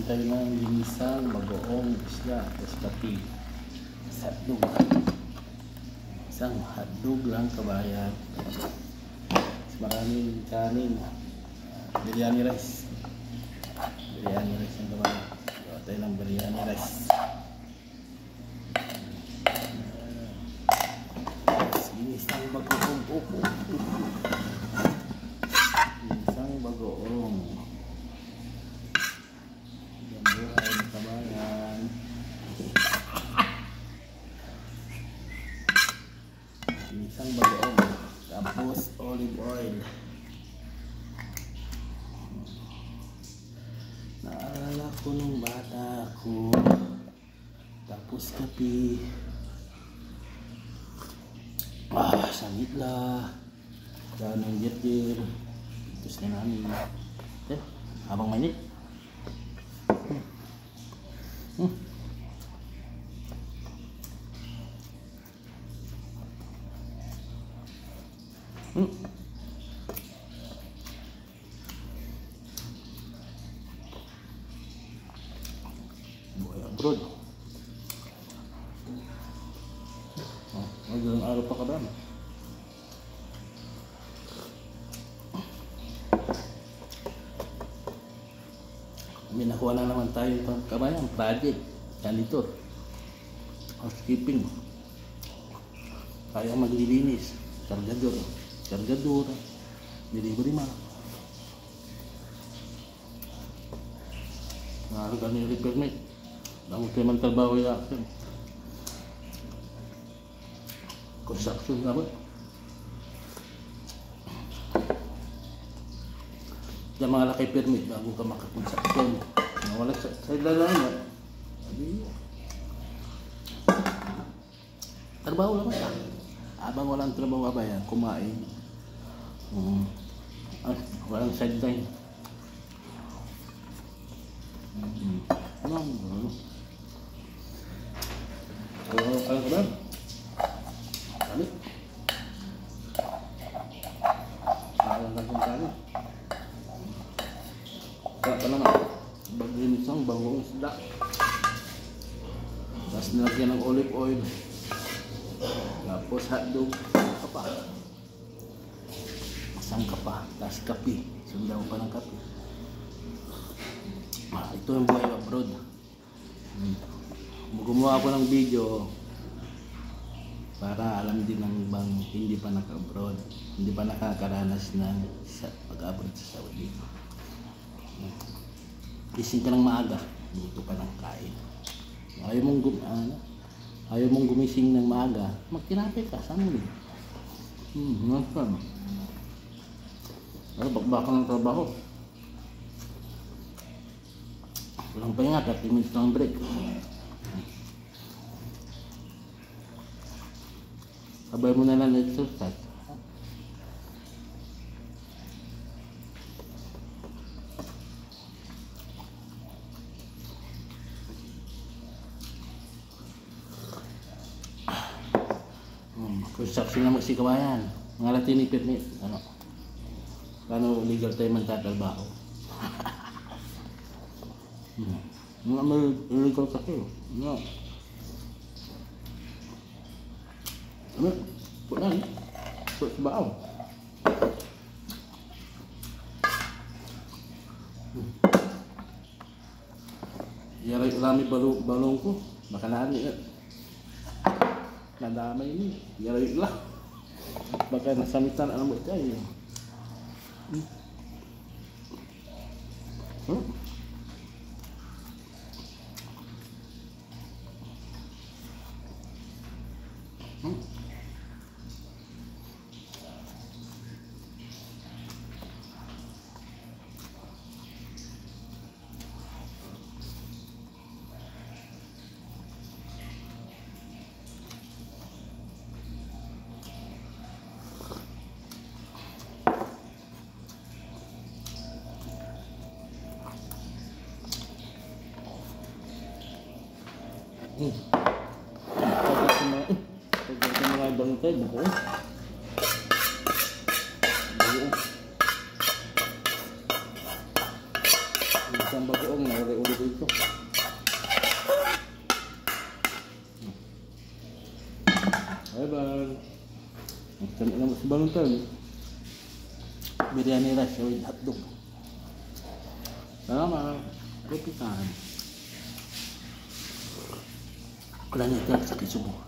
tayo ng ginisang bagoong isda tapos pati hotdog. Isang hotdog lang kabayan. Maraming kanin. Biryani rice. Biryani rice ang kabayan. Gawa tayo ng biryani rice. Ginisang bagoong upo. Ginisang bagoong. Yan buhay ng kabayan. Ginisang bagoong. Tapos olive oil. Naalala ko nung bata ko. Tapos kape. Sangit lah. Dan ng jetir. Terus na namin. Habang mainit. Buhay abroad. Magandang araw pa ka ba? May nakuha na naman tayo ng kabayan. Project. Janitor. Housekeeping. Kaya maglilinis. Kargador. Kargador. Delivery man. Nakalaga na yung repair mate. Damo tayo man trabaho yung action. Construction nga ba? Diyan mga laki permit bago ka makakonstruction. Wala sa ilalim. Trabaho lang ba? Abang walang trabaho ba yan? Kumain. Walang sideline. Ano ka ba? Kali. Alam lang kung kali. Kaya pa naman. Baginis ang bagong isda. Tapos nilagyan ng olive oil. Tapos hotdog. Kapa. Isang kapa. Tapos kape. Sundaw pa ng kape. Ito yung buhay abroad. Gumawa ako ng video para alam din ng bang hindi pa naka-abroad, hindi pa nakakaranas ng pag-abroad sa Saudi. Gising ka ng maaga, luto pa ng kain. Ayaw mong gumising ng maaga, magtinapay ka, saan mo din? Nasaan? Bakbakan ng trabaho. Walang pahinga, 30 minutes lang break. Sabay mo na lang exercise. Construction naman si kabayan. Mga Latini permit. Ano legal tayo magtatrabaho. Mga illegal kasi. Ano? Punan. Baaw. Yaray rami balong ko. Baka nani. Nadamay ni. Yaray lang. Baka nasamitan ang mo tayo. Pagkat mga bangkay, buko. Buko. Isang bagoong na uli-uli dito. Bye-bye. Magkano naman sa balontan. Biryani rice with hotdog. Salamat. Kupitan. Kulang ito sa kisubo.